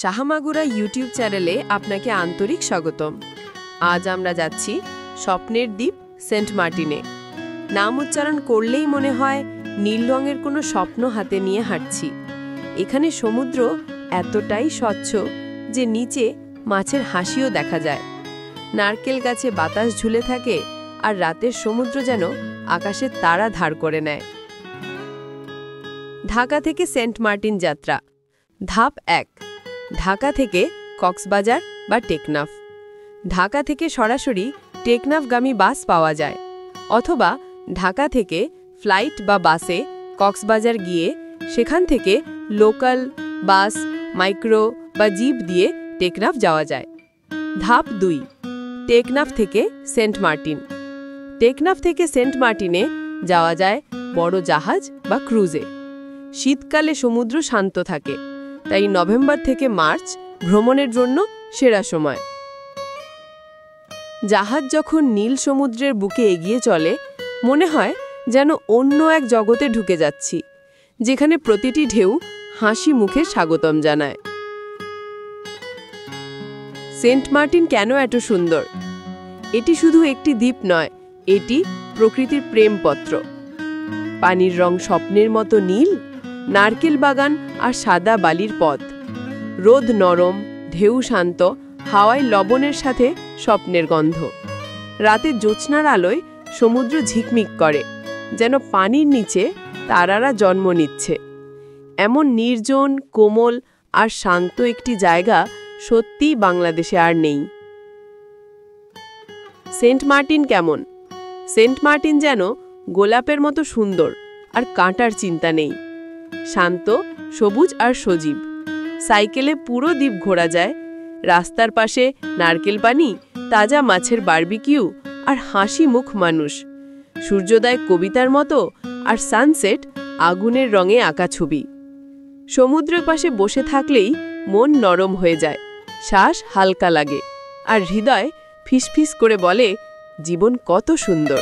সাহামাগুড়া YouTube চ্যানেলে আপনাকে আন্তরিক স্বাগতম। আজ আমরা যাচ্ছি স্বপ্নের দ্বীপ সেন্ট মার্টিনে। নাম উচ্চারণ করলেই মনে হয় নীল রঙের কোনো স্বপ্ন হাতে নিয়ে হাঁটছি। এখানে সমুদ্র এতটাই স্বচ্ছ যে নিচে মাছের হাসিও দেখা যায়। নারকেল গাছে বাতাস ঝুলে থাকে আর রাতের সমুদ্র যেন আকাশের তারা ধার করে নেয়। ঢাকা থেকে সেন্ট মার্টিন যাত্রা। ধাপ 1, ঢাকা থেকে কক্সবাজার বা টেকনাফ। ঢাকা থেকে সরাসরি টেকনাফগামী বাস পাওয়া যায়, অথবা ঢাকা থেকে ফ্লাইট বা বাসে কক্সবাজার গিয়ে সেখান থেকে লোকাল বাস, মাইক্রো বা জিপ দিয়ে টেকনাফ যাওয়া যায়। ধাপ 2, টেকনাফ থেকে সেন্ট মার্টিন। টেকনাফ থেকে সেন্ট মার্টিনে যাওয়া যায় বড় জাহাজ বা ক্রুজে। শীতকালে সমুদ্র শান্ত থাকে, তাই নভেম্বর থেকে মার্চ ভ্রমণের জন্য সেরা সময়। জাহাজ যখন নীল সমুদ্রের বুকে এগিয়ে চলে, মনে হয় যেন অন্য এক জগতে ঢুকে যাচ্ছি, যেখানে প্রতিটি ঢেউ হাসি মুখে স্বাগতম জানায়। সেন্ট মার্টিন কেন এত সুন্দর? এটি শুধু একটি দ্বীপ নয়, এটি প্রকৃতির প্রেমপত্র। পানির রং স্বপ্নের মতো নীল, নারকেল বাগান আর সাদা বালির পথ। রোদ নরম, ঢেউ শান্ত, হাওয়ায় লবণের সাথে স্বপ্নের গন্ধ। রাতে জ্যোৎস্নার আলোয় সমুদ্র ঝিকমিক করে, যেন পানির নিচে তারারা জন্ম নিচ্ছে। এমন নির্জন, কোমল আর শান্ত একটি জায়গা সত্যিই বাংলাদেশে আর নেই। সেন্ট মার্টিন কেমন? সেন্ট মার্টিন যেন গোলাপের মতো সুন্দর, আর কাঁটার চিন্তা নেই। শান্ত, সবুজ আর সজীব। সাইকেলে পুরো দ্বীপ ঘোরা যায়। রাস্তার পাশে নারকেল পানি, তাজা মাছের বারবিকিউ আর হাসি মুখ মানুষ। সূর্যোদয় কবিতার মতো, আর সানসেট আগুনের রঙে আঁকা ছবি। সমুদ্রের পাশে বসে থাকলেই মন নরম হয়ে যায়, শ্বাস হালকা লাগে, আর হৃদয় ফিসফিস করে বলে, জীবন কত সুন্দর।